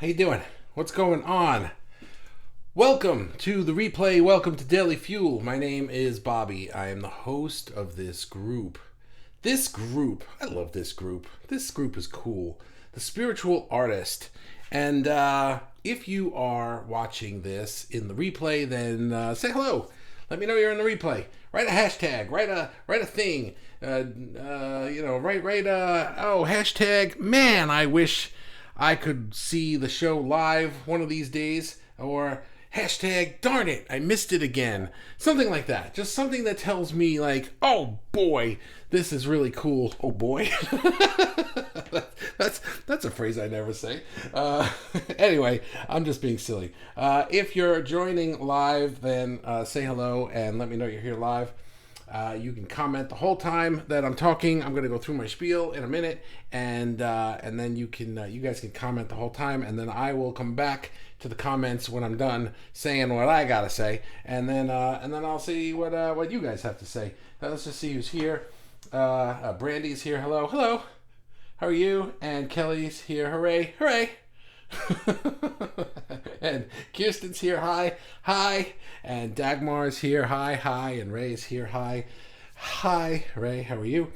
How you doing? What's going on? Welcome to the replay. Welcome to Daily Fuel. My name is Bobby. I am the host of this group. I love this group. This group is cool. The Spiritual Artist. And if you are watching this in the replay, then say hello. Let me know you're in the replay. Write a hashtag. Write a thing. Hashtag. Man, I wish I could see the show live one of these days, or hashtag darn it, I missed it again. Something like that. Just something that tells me like, oh boy, this is really cool. Oh boy. that's a phrase I never say. Anyway, I'm just being silly. If you're joining live, then say hello and let me know you're here live. You can comment the whole time that I'm talking. I'm going to go through my spiel in a minute, and then you guys can comment the whole time, and then I will come back to the comments when I'm done saying what I gotta say, and then I'll see what you guys have to say. Now, let's just see who's here. Brandy's here. Hello, hello. How are you? And Kelly's here. Hooray, hooray. And Kirsten's here, hi, and Dagmar's here, hi, and Ray's here, hi, Ray, how are you?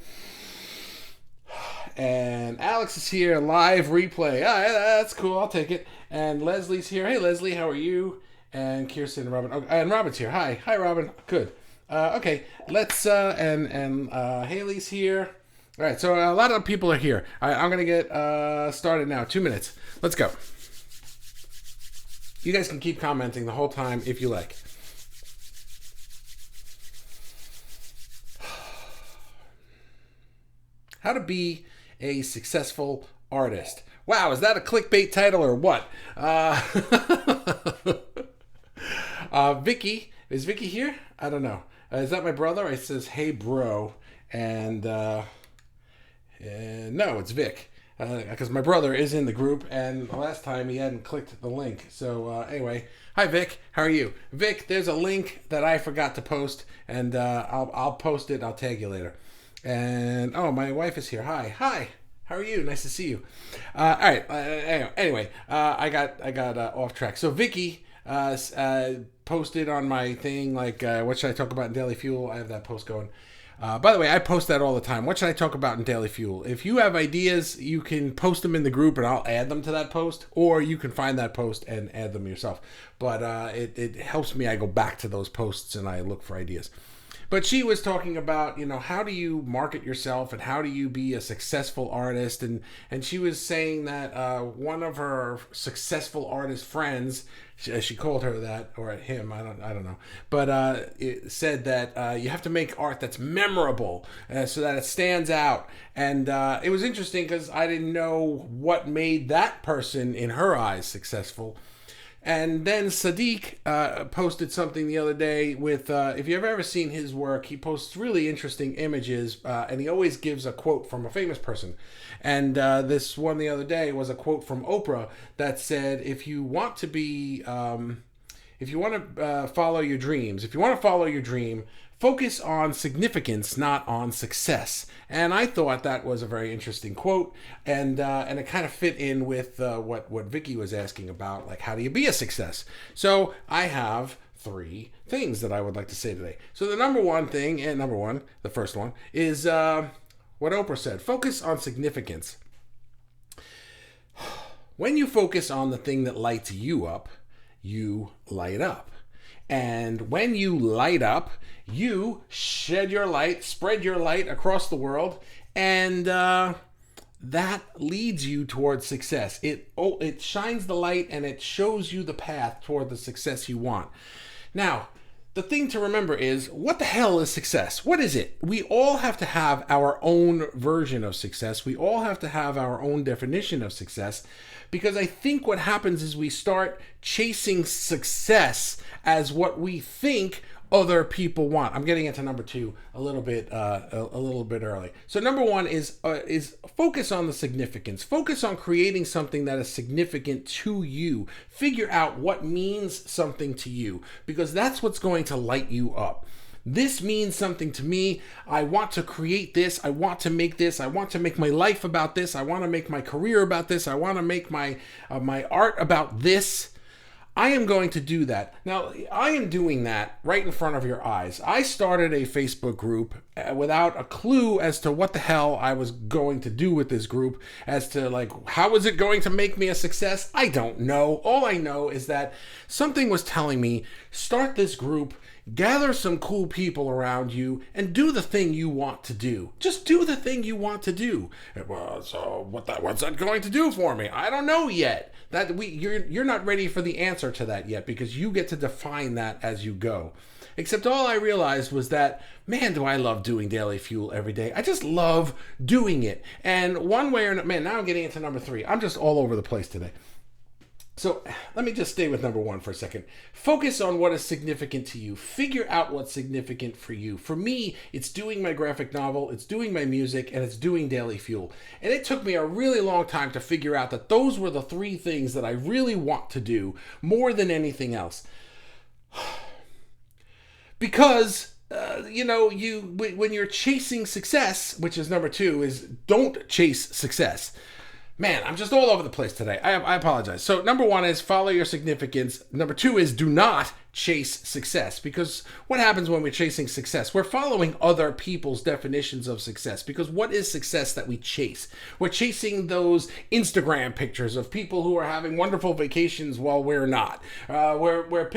And Alex is here, live replay. That's cool, I'll take it. And Leslie's here. Hey Leslie, how are you? And Kirsten and Robin. And Robin's here. Hi Robin. Good. Okay, let's and Haley's here. All right, so a lot of people are here. All right, I'm gonna get started now. 2 minutes. Let's go. You guys can keep commenting the whole time if you like. How to be a successful artist. Wow, is that a clickbait title or what? Vicky. Is Vicky here? I don't know. Is that my brother? It says, hey, bro. And no, it's Vic. Because my brother is in the group, and the last time he hadn't clicked the link. So anyway, hi Vic, how are you? Vic, there's a link that I forgot to post, and I'll post it. I'll tag you later. And oh, my wife is here. Hi, how are you? Nice to see you. All right. Anyway, I got off track. So Vicky posted on my thing like, what should I talk about in Daily Fuel? I have that post going. By the way, I post that all the time. What should I talk about in Daily Fuel? If you have ideas, you can post them in the group and I'll add them to that post, or you can find that post and add them yourself. But it helps me. I go back to those posts and I look for ideas. But she was talking about, how do you market yourself and how do you be a successful artist? And she was saying that one of her successful artist friends, she called her that, or him, I don't know. But it said that you have to make art that's memorable so that it stands out. And it was interesting because I didn't know what made that person in her eyes successful. And then Sadiq posted something the other day with, if you've ever seen his work, he posts really interesting images, and he always gives a quote from a famous person. And this one the other day was a quote from Oprah that said, if you want to follow your dreams, if you want to follow your dream, focus on significance, not on success. And I thought that was a very interesting quote, and it kind of fit in with what Vicky was asking about, like how do you be a success? So I have 3 things that I would like to say today. So the the first one, is what Oprah said: focus on significance. When you focus on the thing that lights you up, you light up. And when you light up, you shed your light, spread your light across the world, and that leads you towards success. It shines the light and it shows you the path toward the success you want. Now, the thing to remember is, what the hell is success? What is it? We all have to have our own version of success. We all have to have our own definition of success, because I think what happens is we start chasing success as what we think other people want. I'm getting into number 2 a little bit early. So number 1 is focus on the significance. Focus on creating something that is significant to you. Figure out what means something to you, because that's what's going to light you up. This means something to me. I want to create this. I want to make this. I want to make my life about this. I want to make my career about this. I want to make my art about this. I am going to do that. Now, I am doing that right in front of your eyes. I started a Facebook group without a clue as to what the hell I was going to do with this group, as to like, how is it going to make me a success? I don't know. All I know is that something was telling me, start this group, gather some cool people around you, and do the thing you want to do. Just do the thing you want to do. Well, so what's that going to do for me? I don't know yet. You're not ready for the answer to that yet, because you get to define that as you go. Except all I realized was that, man, do I love doing Daily Fuel every day. I just love doing it. And one way or another, man, now I'm getting into number 3. I'm just all over the place today. So let me just stay with number 1 for a second. Focus on what is significant to you. Figure out what's significant for you. For me, it's doing my graphic novel, it's doing my music, and it's doing Daily Fuel. And it took me a really long time to figure out that those were the 3 things that I really want to do more than anything else. Because when you're chasing success, which is number 2, is don't chase success. Man, I'm just all over the place today. I apologize. So number 1 is follow your significance. Number 2 is do not chase success. Because what happens when we're chasing success? We're following other people's definitions of success. Because what is success that we chase? We're chasing those Instagram pictures of people who are having wonderful vacations while we're not. We're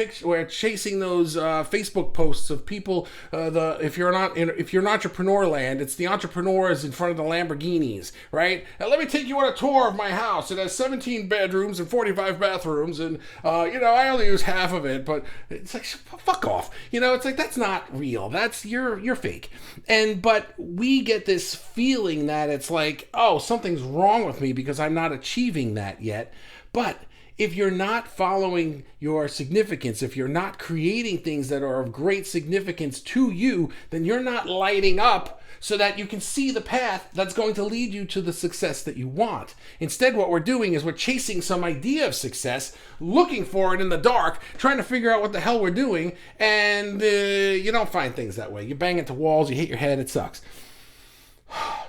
chasing those Facebook posts of people. If you're in entrepreneur land, it's the entrepreneurs in front of the Lamborghinis, right? Now, let me take you on a tour of my house. It has 17 bedrooms and 45 bathrooms, and I only use half of it, but it's like, fuck off. It's like, that's not real. That's you're fake. But we get this feeling that it's like, oh, something's wrong with me because I'm not achieving that yet. But if you're not following your significance, if you're not creating things that are of great significance to you, then you're not lighting up so that you can see the path that's going to lead you to the success that you want. Instead, what we're doing is we're chasing some idea of success, looking for it in the dark, trying to figure out what the hell we're doing, and you don't find things that way. You bang into walls, you hit your head, it sucks.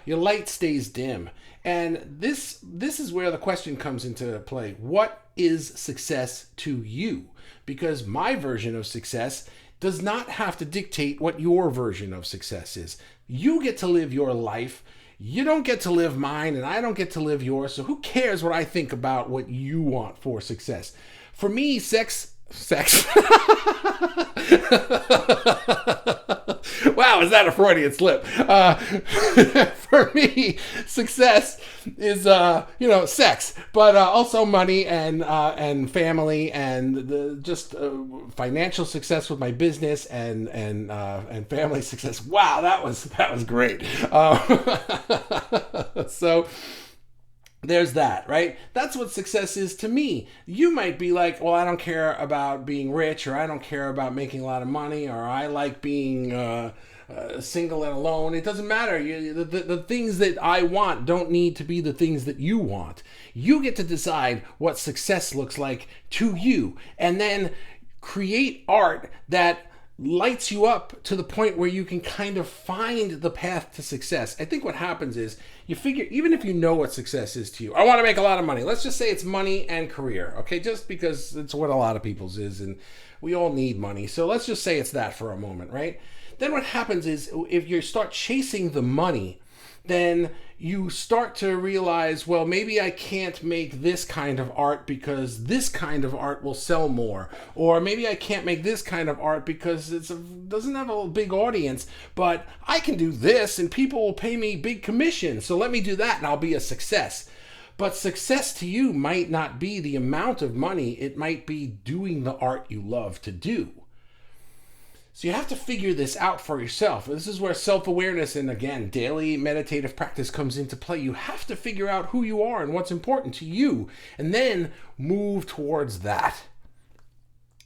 Your light stays dim. And this is where the question comes into play. What is success to you? Because my version of success does not have to dictate what your version of success is. You get to live your life. You don't get to live mine, and I don't get to live yours. So who cares what I think about what you want for success? For me, sex. Wow, is that a Freudian slip? For me, success is sex, but also money and family and just financial success with my business and family success. Wow, that was great. So there's that, right? That's what success is to me. You might be like, well, I don't care about being rich, or I don't care about making a lot of money, or I like being single and alone. It doesn't matter. The things that I want don't need to be the things that you want. You get to decide what success looks like to you, and then create art that lights you up to the point where you can kind of find the path to success. I think what happens is you figure, even if you know what success is to you, I want to make a lot of money. Let's just say it's money and career, okay? Just because it's what a lot of people's is, and we all need money. So let's just say it's that for a moment, right? Then what happens is if you start chasing the money, then you start to realize, well, maybe I can't make this kind of art because this kind of art will sell more. Or maybe I can't make this kind of art because it doesn't have a big audience, but I can do this and people will pay me big commission. So let me do that and I'll be a success. But success to you might not be the amount of money. It might be doing the art you love to do. So you have to figure this out for yourself. This is where self-awareness and, again, daily meditative practice comes into play. You have to figure out who you are and what's important to you, and then move towards that.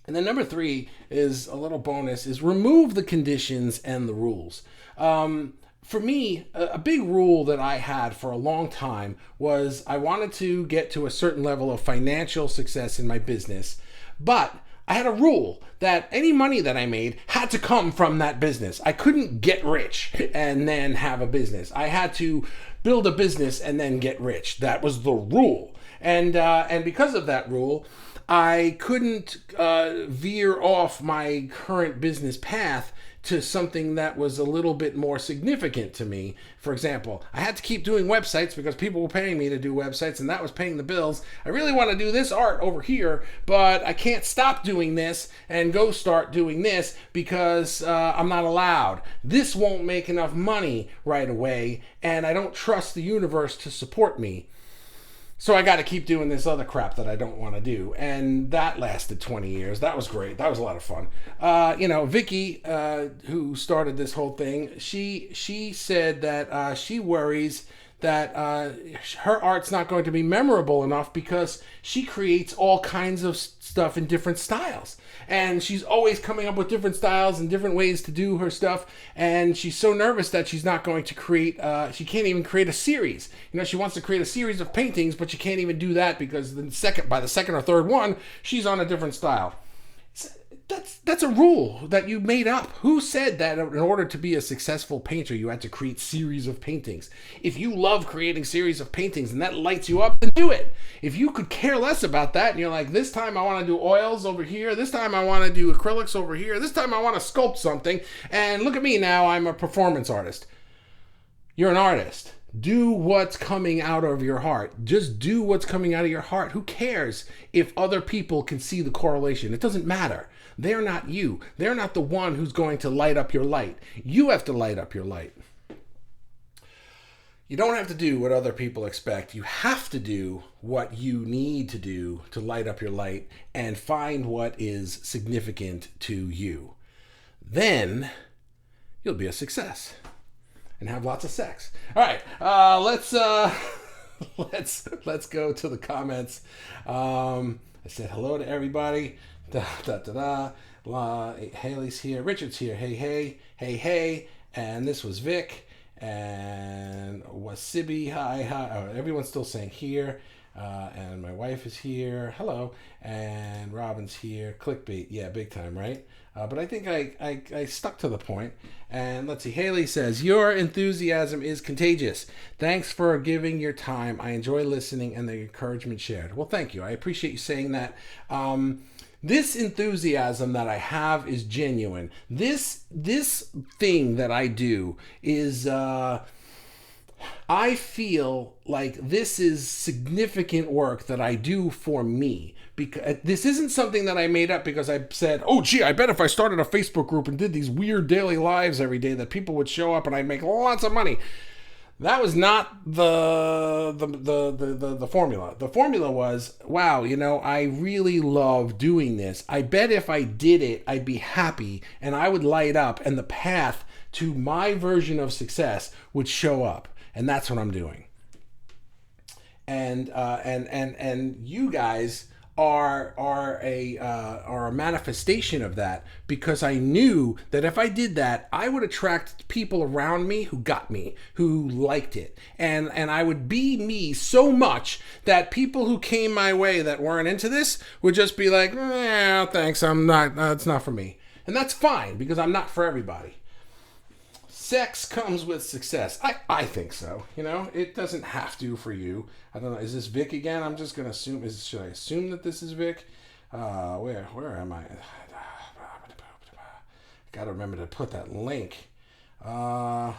And then number 3 is a little bonus, is remove the conditions and the rules. For me, a big rule that I had for a long time was I wanted to get to a certain level of financial success in my business, but I had a rule that any money that I made had to come from that business. I couldn't get rich and then have a business. I had to build a business and then get rich. That was the rule. And because of that rule, I couldn't veer off my current business path to something that was a little bit more significant to me. For example, I had to keep doing websites because people were paying me to do websites and that was paying the bills. I really want to do this art over here, but I can't stop doing this and go start doing this because I'm not allowed. This won't make enough money right away, and I don't trust the universe to support me. So I got to keep doing this other crap that I don't want to do. And that lasted 20 years. That was great. That was a lot of fun. Vicky, who started this whole thing, she said that she worries that her art's not going to be memorable enough because she creates all kinds of stuff in different styles. And she's always coming up with different styles and different ways to do her stuff. And she's so nervous that she's not going to create, she can't even create a series. She wants to create a series of paintings, but she can't even do that because by the second or third one, she's on a different style. That's a rule that you made up. Who said that in order to be a successful painter, you had to create series of paintings? If you love creating series of paintings and that lights you up, then do it. If you could care less about that and you're like, this time I want to do oils over here, this time I want to do acrylics over here, this time I want to sculpt something, and look at me now, I'm a performance artist. You're an artist. Do what's coming out of your heart. Just do what's coming out of your heart. Who cares if other people can see the correlation? It doesn't matter. They're not you. They're not the one who's going to light up your light. You have to light up your light. You don't have to do what other people expect. You have to do what you need to do to light up your light and find what is significant to you. Then you'll be a success and have lots of sex. All right, let's go to the comments. I said hello to everybody. Haley's here. Richard's here. Hey. And this was Vic. And Wasibi. Hi. Oh, everyone's still saying here. And my wife is here. Hello. And Robin's here. Clickbait. Yeah, big time, right? But I think I stuck to the point. And let's see. Haley says, your enthusiasm is contagious. Thanks for giving your time. I enjoy listening and the encouragement shared. Well, thank you. I appreciate you saying that. This enthusiasm that I have is genuine. This thing that I do is, I feel like this is significant work that I do for me. Because this isn't something that I made up because I said, oh, gee, I bet if I started a Facebook group and did these weird daily lives every day that people would show up and I'd make lots of money. That was not the formula. The formula was, wow, I really love doing this. I bet if I did it, I'd be happy and I would light up and the path to my version of success would show up. And that's what I'm doing. And you guys are a manifestation of that, because I knew that if I did that, I would attract people around me who got me, who liked it, and I would be me so much that people who came my way that weren't into this would just be like, thanks, I'm not, it's not for me. And that's fine, because I'm not for everybody. Sex comes with success. I think so. It doesn't have to for you. I don't know. Is this Vic again? I'm just going to assume. Should I assume that this is Vic? Where am I? Got to remember to put that link. Live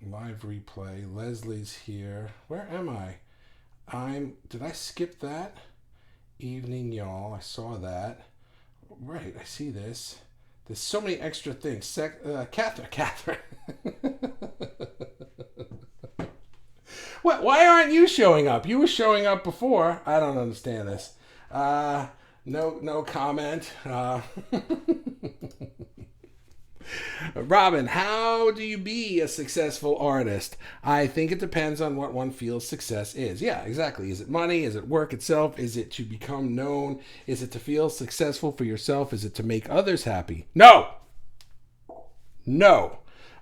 replay. Leslie's here. Where am I? Did I skip that? Evening, y'all. I saw that. Right. I see this. There's so many extra things. Catherine. What? Why aren't you showing up? You were showing up before. I don't understand this. No comment. Robin, how do you be a successful artist? I think it depends on what one feels success is. Yeah, exactly. Is it money? Is it work itself? Is it to become known? Is it to feel successful for yourself? Is it to make others happy? No.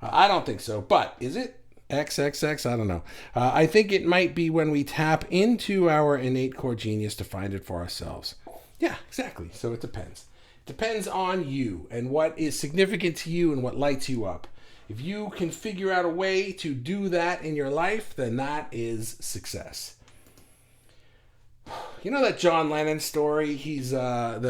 I don't think so. But is it? XXX? I don't know. I think it might be when we tap into our innate core genius to find it for ourselves. Yeah, exactly. So it depends. It depends on you and what is significant to you and what lights you up. If you can figure out a way to do that in your life, then that is success. You know that John Lennon story? He said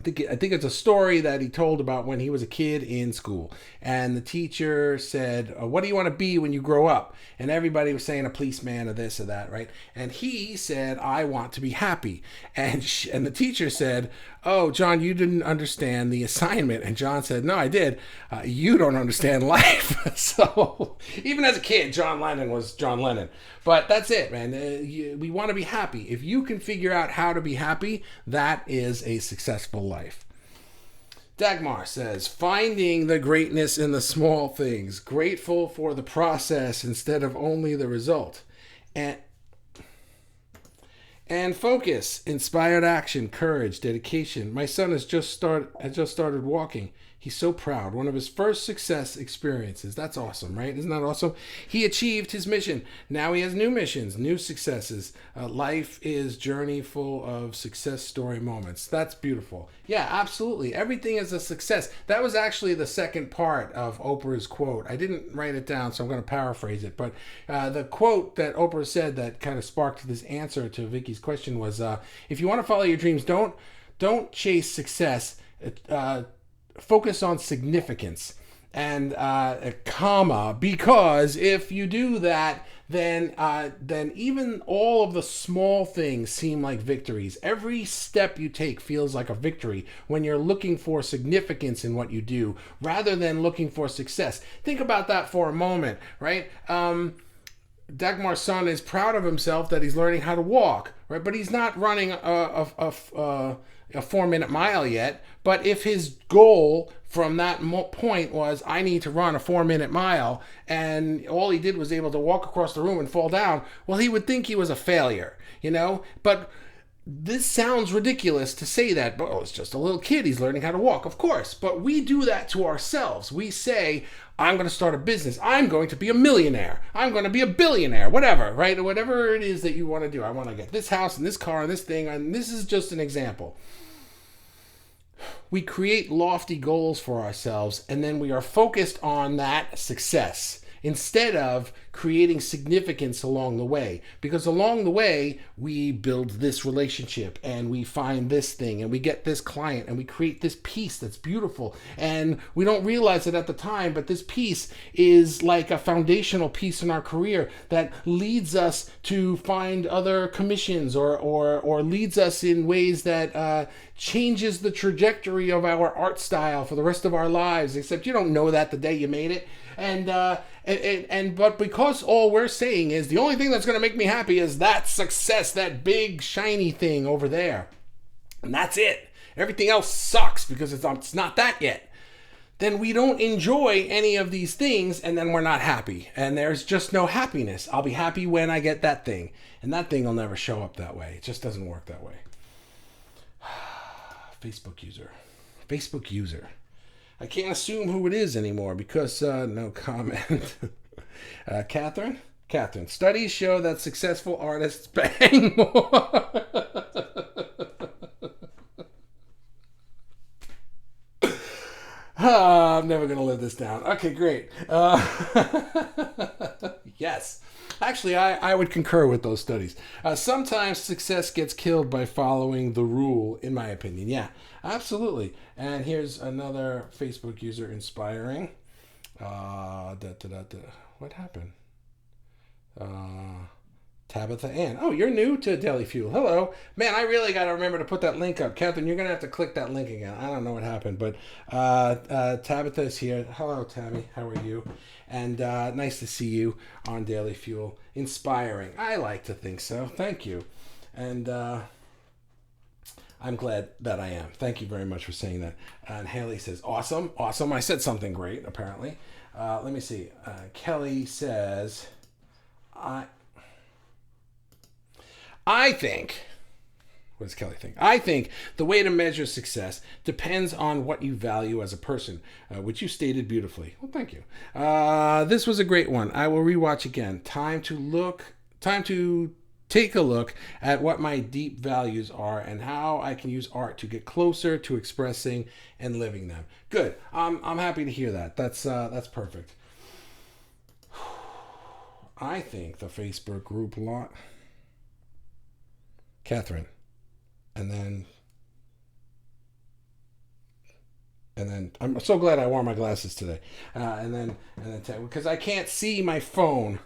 I think it's a story that he told about when he was a kid in school. And the teacher said, what do you want to be when you grow up? And everybody was saying a policeman or this or that, right? And he said, I want to be happy. And the teacher said, oh, John, you didn't understand the assignment. And John said, no, I did. You don't understand life. So even as a kid, John Lennon was John Lennon. But that's it, man. We want to be happy. If you can figure out how to be happy, that is a successful life. Dagmar says, finding the greatness in the small things, grateful for the process instead of only the result. And focus, inspired action, courage, dedication. My son has just started walking. He's so proud. One of his first success experiences. That's awesome, right? Isn't that awesome? He achieved his mission. Now he has new missions, new successes. Life is journey full of success story moments. That's beautiful. Yeah, absolutely. Everything is a success. That was actually the second part of Oprah's quote. I didn't write it down, so I'm going to paraphrase it. But the quote that Oprah said that kind of sparked this answer to Vicky's question was, if you want to follow your dreams, don't chase success. Focus on significance and a comma, because if you do that, then even all of the small things seem like victories. Every step you take feels like a victory when you're looking for significance in what you do rather than looking for success. Think about that for a moment, right? Dagmar's son is proud of himself that he's learning how to walk, right? But he's not running a 4-minute mile yet. But if his goal from that point was, I need to run a 4-minute mile, and all he did was able to walk across the room and fall down, well, he would think he was a failure, you know? But this sounds ridiculous to say that, but it's just a little kid. He's learning how to walk, of course. But we do that to ourselves. We say, I'm going to start a business. I'm going to be a millionaire. I'm going to be a billionaire, whatever, right? Whatever it is that you want to do. I want to get this house and this car and this thing. And this is just an example. We create lofty goals for ourselves, and then we are focused on that success instead of creating significance along the way. Because along the way, we build this relationship and we find this thing and we get this client and we create this piece that's beautiful. And we don't realize it at the time, but this piece is like a foundational piece in our career that leads us to find other commissions or leads us in ways that changes the trajectory of our art style for the rest of our lives, except you don't know that the day you made it. But because all we're saying is the only thing that's going to make me happy is that success, that big shiny thing over there, and that's it. Everything else sucks because it's not that yet. Then we don't enjoy any of these things, and then we're not happy, and there's just no happiness. I'll be happy when I get that thing, and that thing will never show up that way. It just doesn't work that way. Facebook user. I can't assume who it is anymore because no comment. Catherine, studies show that successful artists bang more. I'm never going to live this down. Okay, great. Yes. Actually, I would concur with those studies. Sometimes success gets killed by following the rule, in my opinion. Yeah, absolutely. And here's another Facebook user inspiring. What happened? Tabitha Ann. Oh, you're new to Daily Fuel. Hello. Man, I really got to remember to put that link up. Catherine, you're going to have to click that link again. I don't know what happened, but Tabitha is here. Hello, Tammy. How are you? And nice to see you on Daily Fuel. Inspiring. I like to think so. Thank you. And I'm glad that I am. Thank you very much for saying that. And Haley says, awesome. I said something great, apparently. Let me see. Kelly says, I think, what does Kelly think? I think the way to measure success depends on what you value as a person, which you stated beautifully. Well, thank you. This was a great one. I will rewatch again. Time to take a look at what my deep values are and how I can use art to get closer to expressing and living them. Good. I'm happy to hear that. That's perfect. I think the Facebook group lot. Catherine, and then I'm so glad I wore my glasses today. Because I can't see my phone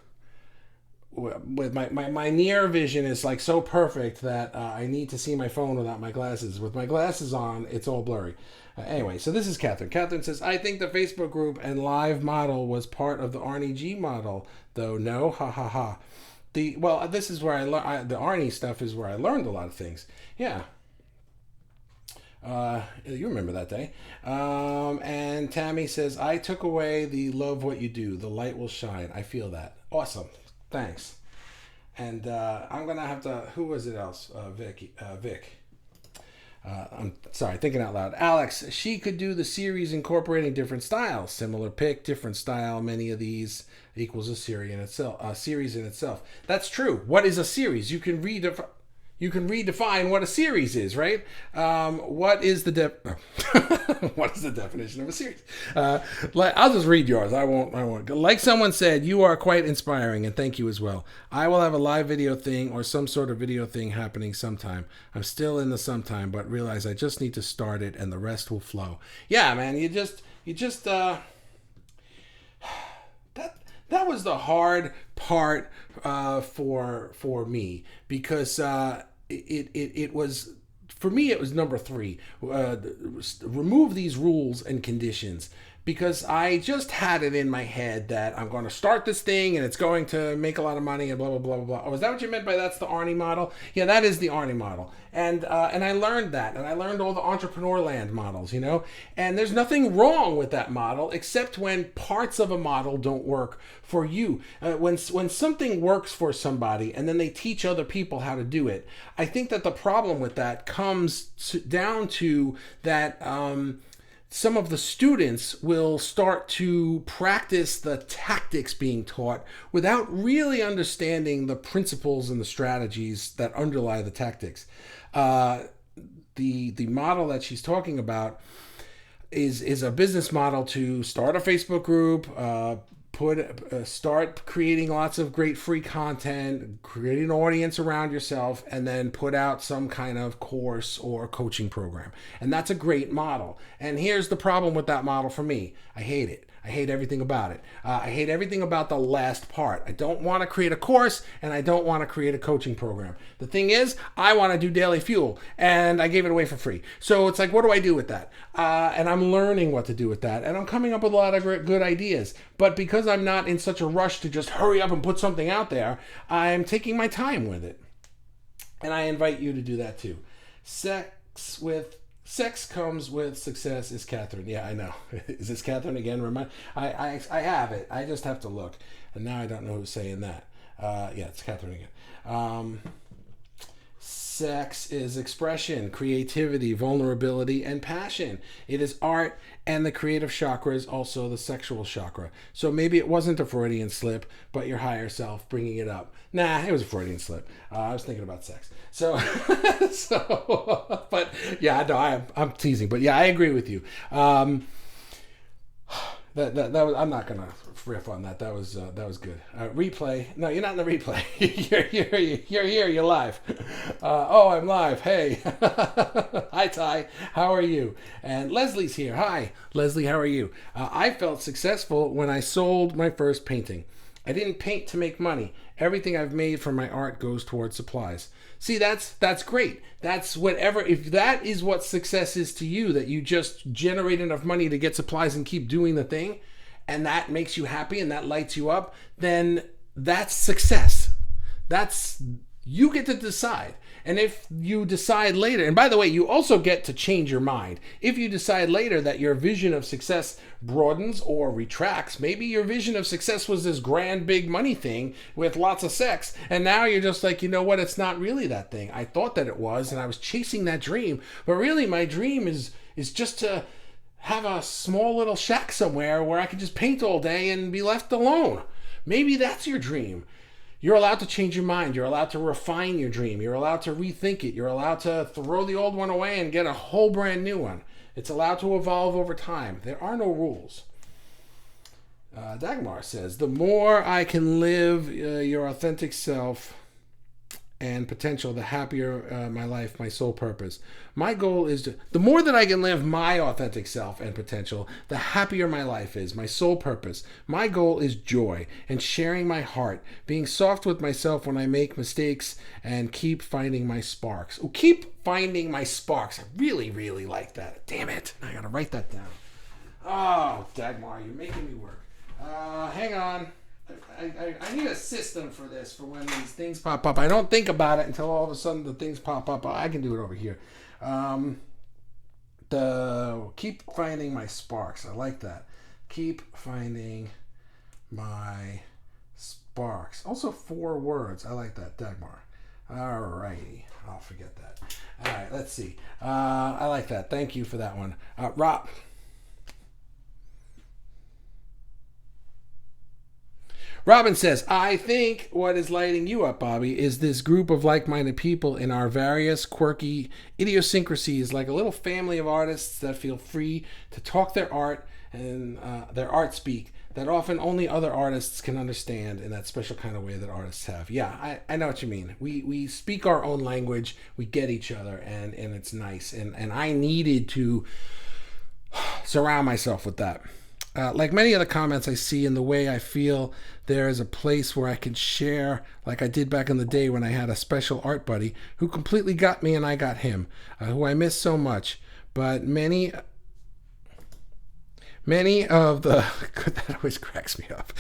with my near vision is like so perfect that I need to see my phone without my glasses. With my glasses on, it's all blurry. Anyway, so this is Catherine. Catherine says, I think the Facebook group and live model was part of the Arnie G model, though no, ha ha ha. This is where I learned, the Arnie stuff is where I learned a lot of things. Yeah. You remember that day. And Tammy says, I took away the love what you do. The light will shine. I feel that. Awesome. Thanks. And I'm going to have to, who was it else? Vic. I'm sorry, thinking out loud. Alex, she could do the series incorporating different styles. Similar pick, different style. Many of these equals a series in itself. That's true. What is a series? You can redefine what a series is, right? What is the what is the definition of a series? I'll just read yours. I won't. Like someone said, you are quite inspiring, and thank you as well. I will have a live video thing or some sort of video thing happening sometime. I'm still in the sometime, but realize I just need to start it, and the rest will flow. Yeah, man. You just that was the hard part for me, because it was, for me, it was number 3. Remove these rules and conditions, because I just had it in my head that I'm going to start this thing and it's going to make a lot of money and blah, blah, blah, blah, blah. Oh, is that what you meant by that's the Arnie model? Yeah, that is the Arnie model. And I learned that, and I learned all the entrepreneur land models, and there's nothing wrong with that model, except when parts of a model don't work for you. When something works for somebody and then they teach other people how to do it, I think that the problem with that comes down to that some of the students will start to practice the tactics being taught without really understanding the principles and the strategies that underlie the tactics. The model that she's talking about is a business model to start a Facebook group, start creating lots of great free content, create an audience around yourself, and then put out some kind of course or coaching program. And that's a great model. And here's the problem with that model for me. I hate it. I hate everything about it. I hate everything about the last part. I don't want to create a course, and I don't want to create a coaching program. The thing is, I want to do Daily Fuel, and I gave it away for free. So it's like, what do I do with that? And I'm learning what to do with that, and I'm coming up with a lot of good ideas. But because I'm not in such a rush to just hurry up and put something out there, I'm taking my time with it. And I invite you to do that too. Sex comes with success is Catherine. Yeah, I know. Is this Catherine again? I have it. I just have to look. And now I don't know who's saying that. Yeah, it's Catherine again. Sex is expression, creativity, vulnerability, and passion. It is art, and the creative chakra is also the sexual chakra. So maybe it wasn't a Freudian slip, but your higher self bringing it up. Nah, it was a Freudian slip. I was thinking about sex. So, but yeah, no, I'm teasing. But yeah, I agree with you. That was, I'm not gonna riff on that. That was good. Replay. No, you're not in the replay. you're here. You're live. Oh, I'm live. Hey, hi Ty. How are you? And Leslie's here. Hi, Leslie. How are you? I felt successful when I sold my first painting. I didn't paint to make money. Everything I've made from my art goes towards supplies. See, that's great. That's whatever. If that is what success is to you, that you just generate enough money to get supplies and keep doing the thing, and that makes you happy and that lights you up, then that's success. You get to decide. And if you decide later, and by the way, you also get to change your mind. If you decide later that your vision of success broadens or retracts, maybe your vision of success was this grand big money thing with lots of sex, and now you're just like, you know what, it's not really that thing. I thought that it was, and I was chasing that dream, but really my dream is just to have a small little shack somewhere where I can just paint all day and be left alone. Maybe that's your dream. You're allowed to change your mind. You're allowed to refine your dream. You're allowed to rethink it. You're allowed to throw the old one away and get a whole brand new one. It's allowed to evolve over time. There are no rules. Dagmar says, the more I can live your authentic self and potential, the happier my life, my sole purpose. My goal is the more that I can live my authentic self and potential, the happier my life is, my sole purpose. My goal is joy and sharing my heart, being soft with myself when I make mistakes, and keep finding my sparks. Oh, keep finding my sparks. I really, really like that. Damn it. I got to write that down. Oh, Dagmar, you're making me work. Hang on. I need a system for this, for when these things pop up. I don't think about it until all of a sudden the things pop up. I can do it over here. Keep finding my sparks. I like that. Keep finding my sparks. Also 4 words. I like that, Dagmar. All righty. I'll forget that. All right, let's see. I like that. Thank you for that one. Rob. Robin says, I think what is lighting you up, Bobby, is this group of like-minded people in our various quirky idiosyncrasies, like a little family of artists that feel free to talk their art and their art speak that often only other artists can understand in that special kind of way that artists have. Yeah, I know what you mean. We speak our own language, we get each other, and it's nice. And I needed to surround myself with that. Like many other comments I see in the way I feel there is a place where I can share, like I did back in the day when I had a special art buddy who completely got me and I got him, who I miss so much. But many of the that always cracks me up.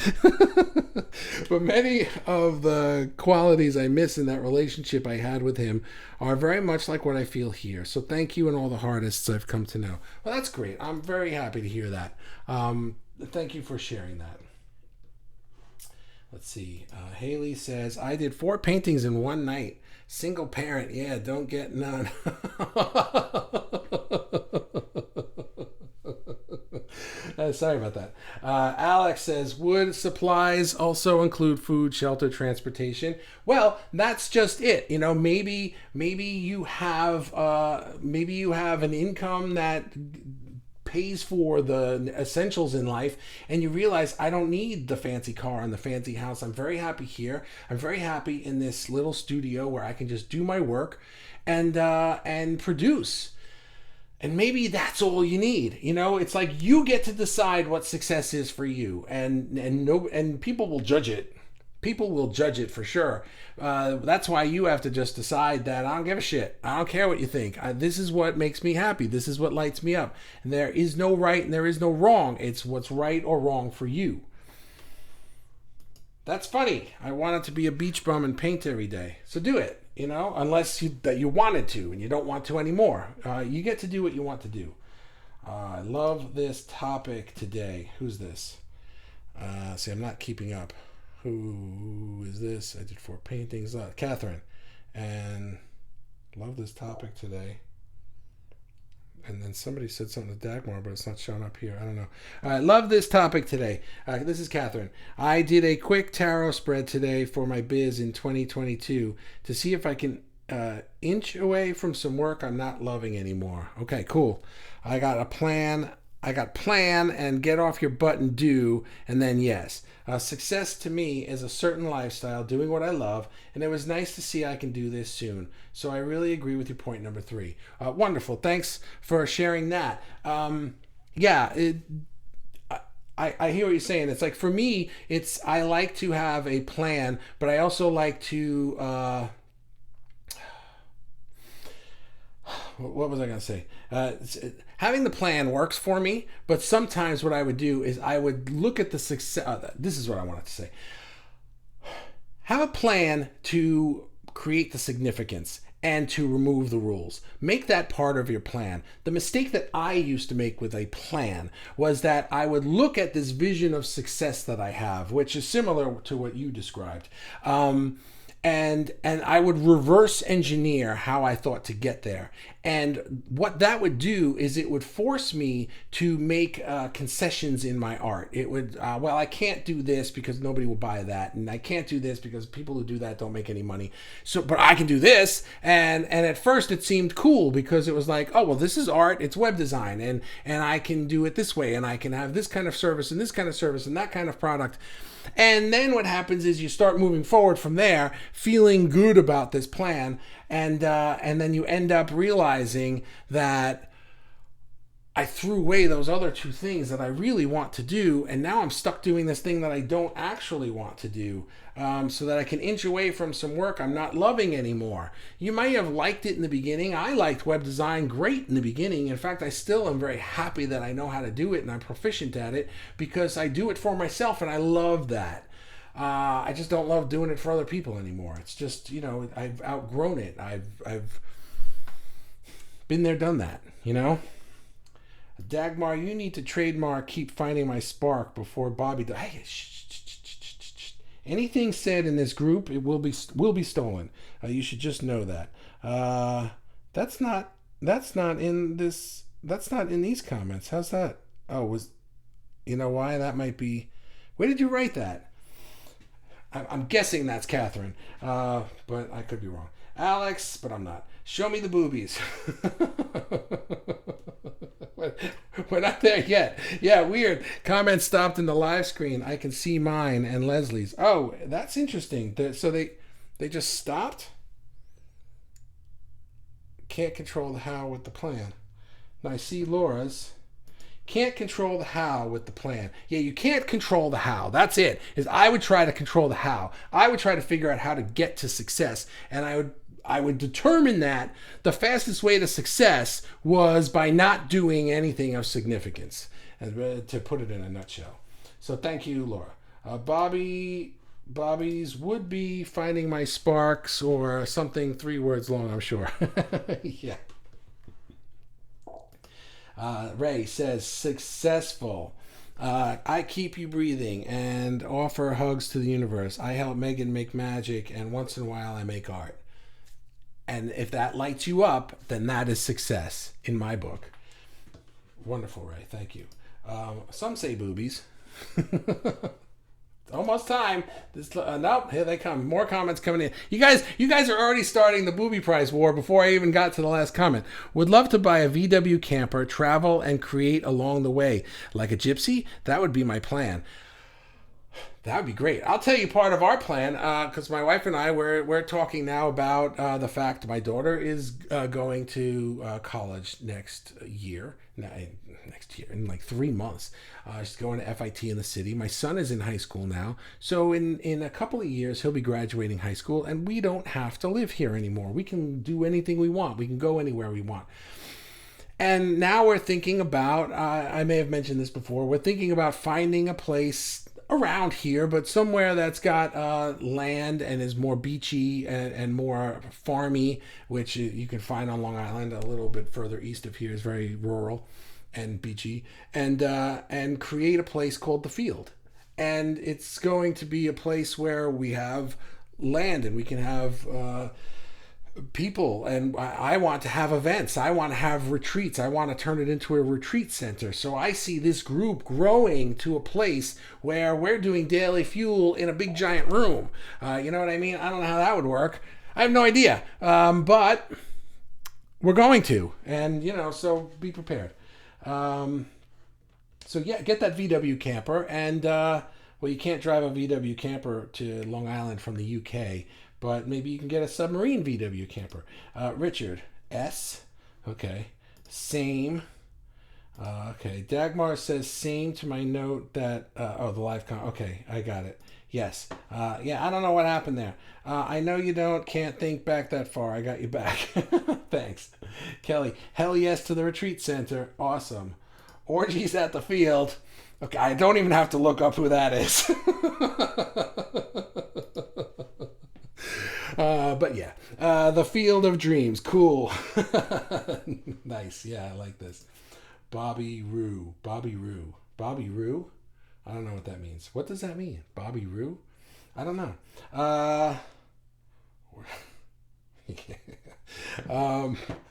But many of the qualities I miss in that relationship I had with him are very much like what I feel here. So thank you and all the artists I've come to know. Well, that's great. I'm very happy to hear that. Thank you for sharing that. Let's see. Haley says, I did 4 paintings in one night. Single parent. Yeah, don't get none. Sorry about that. Alex says, would supplies also include food, shelter, transportation? Well, that's just it. You know, maybe you have an income that pays for the essentials in life, and you realize I don't need the fancy car and the fancy house. I'm very happy here. I'm very happy in this little studio where I can just do my work and produce. And maybe that's all you need. You know, it's like you get to decide what success is for you, and people will judge it. People will judge it for sure. That's why you have to just decide that I don't give a shit. I don't care what you think. This is what makes me happy. This is what lights me up. And there is no right and there is no wrong. It's what's right or wrong for you. That's funny. I wanted to be a beach bum and paint every day. So do it. You know, unless you wanted to and you don't want to anymore. You get to do what you want to do. I love this topic today. Who's this? See, I'm not keeping up. Who is this? I did 4 paintings. Catherine. And love this topic today. And then somebody said something to Dagmar, but it's not showing up here. I don't know. I love this topic today. This is Catherine. I did a quick tarot spread today for my biz in 2022 to see if I can inch away from some work I'm not loving anymore. Okay, cool. I got plan and get off your butt and do, and then yes. Success to me is a certain lifestyle, doing what I love, and it was nice to see I can do this soon. So I really agree with your point number 3. Wonderful. Thanks for sharing that. I hear what you're saying. It's like, for me, I like to have a plan, but I also like to... what was I going to say? Having the plan works for me, but sometimes what I would do is I would look at the success. This is what I wanted to say. Have a plan to create the significance and to remove the rules. Make that part of your plan. The mistake that I used to make with a plan was that I would look at this vision of success that I have, which is similar to what you described. and I would reverse engineer how I thought to get there. And what that would do is it would force me to make concessions in my art. It would, well, I can't do this because nobody will buy that, and I can't do this because people who do that don't make any money. So, but I can do this, and at first it seemed cool because it was like, oh well, this is art, it's web design, and I can do it this way, and I can have this kind of service and this kind of service and that kind of product. And then what happens is you start moving forward from there, feeling good about this plan, and then you end up realizing that I threw away those other two things that I really want to do, and now I'm stuck doing this thing that I don't actually want to do, so that I can inch away from some work I'm not loving anymore. You might have liked it in the beginning. I liked web design great in the beginning. In fact, I still am very happy that I know how to do it and I'm proficient at it because I do it for myself and I love that. I just don't love doing it for other people anymore. It's just, I've outgrown it. I've been there, done that, Dagmar, you need to trademark "Keep Finding My Spark" before Bobby does. Hey, anything said in this group, it will be stolen. You should just know that. That's not in this. That's not in these comments. How's that? Oh, why that might be? Where did you write that? I'm guessing that's Catherine, but I could be wrong. Alex, but I'm not. Show me the boobies. We're not there yet. Yeah, weird. Comment stopped in the live screen. I can see mine and Leslie's. Oh, that's interesting. So they just stopped? Can't control the how with the plan. Now I see Laura's. Can't control the how with the plan. Yeah, you can't control the how. That's it. I would try to control the how. I would try to figure out how to get to success, and I would determine that the fastest way to success was by not doing anything of significance, to put it in a nutshell. So thank you, Laura. Bobby's would be "Finding My Sparks" or something 3 words long, I'm sure. Yeah. Ray says, successful. I keep you breathing and offer hugs to the universe. I help Megan make magic, and once in a while I make art. And if that lights you up, then that is success in my book. Wonderful, Ray. Thank you. Some say boobies. Almost time. Nope, here they come. More comments coming in. You guys are already starting the booby prize war before I even got to the last comment. Would love to buy a VW camper, travel, and create along the way. Like a gypsy? That would be my plan. That would be great. I'll tell you part of our plan, because my wife and I, we're talking now about the fact my daughter is going to college next year, in like 3 months. She's going to FIT in the city. My son is in high school now. So in a couple of years, he'll be graduating high school, and we don't have to live here anymore. We can do anything we want. We can go anywhere we want. And now we're thinking about, I may have mentioned this before, we're thinking about finding a place around here, but somewhere that's got land and is more beachy and more farmy, which you can find on Long Island. A little bit further east of here is very rural and beachy, and create a place called The Field. And it's going to be a place where we have land and we can have people, and I want to have events. I want to have retreats. I want to turn it into a retreat center. So I see this group growing to a place where we're doing Daily Fuel in a big giant room. You know what I mean? I don't know how that would work. I have no idea. But we're going to, and so be prepared. So yeah, get that VW camper, and well, you can't drive a VW camper to Long Island from the UK. But maybe you can get a submarine VW camper. Richard S. Okay. Same. Okay. Dagmar says same to my note that. The live okay, I got it. Yes. Yeah, I don't know what happened there. I know you can't think back that far. I got you back. Thanks. Kelly. Hell yes to the retreat center. Awesome. Orgies at the Field. Okay, I don't even have to look up who that is. But yeah, The Field of Dreams, cool. Nice, yeah, I like this. Bobby Roo. I don't know what that means. What does that mean? Bobby Roo? I don't know.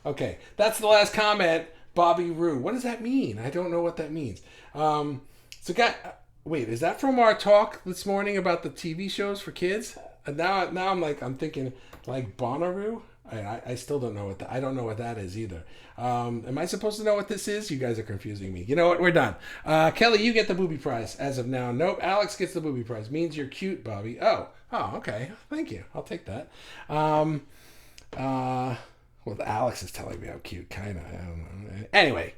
Okay, that's the last comment. Bobby Roo. What does that mean? I don't know what that means. Wait, is that from our talk this morning about the TV shows for kids? And now I'm thinking like Bonnaroo. I still don't know I don't know what that is either. Am I supposed to know what this is? You guys are confusing me. You know what? We're done. Kelly, you get the booby prize as of now. Nope. Alex gets the booby prize. Means you're cute, Bobby. Oh, okay. Thank you. I'll take that. Well, Alex is telling me I'm cute, kind of. I don't know. Anyway,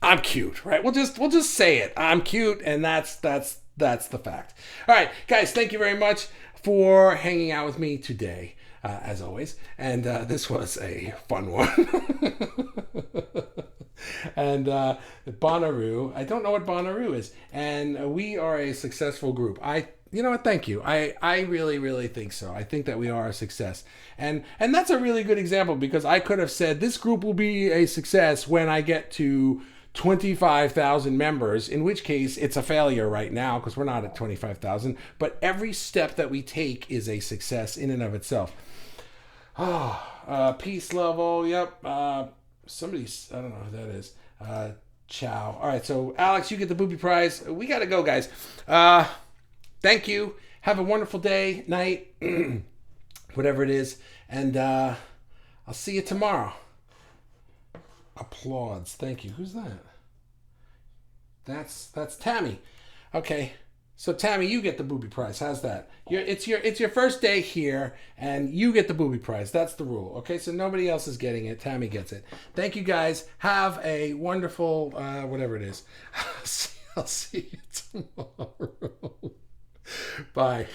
I'm cute, right? We'll just say it. I'm cute, and that's the fact. All right, guys. Thank you very much for hanging out with me today. As always. And this was a fun one. And Bonnaroo, I don't know what Bonnaroo is. And we are a successful group. You know what? Thank you. I really, really think so. I think that we are a success. And that's a really good example because I could have said this group will be a success when I get to 25,000 members, in which case it's a failure right now because we're not at 25,000. But every step that we take is a success in and of itself. Peace level. Yep. Somebody's, I don't know who that is. Ciao. All right. So Alex, you get the booby prize. We got to go, guys. Thank you. Have a wonderful day, night, whatever it is. And, I'll see you tomorrow. Applauds. Thank you. Who's that? That's Tammy. Okay. So Tammy, you get the booby prize. How's that? It's your first day here, and you get the booby prize. That's the rule. Okay, so nobody else is getting it. Tammy gets it. Thank you guys. Have a wonderful whatever it is. I'll see you tomorrow. Bye.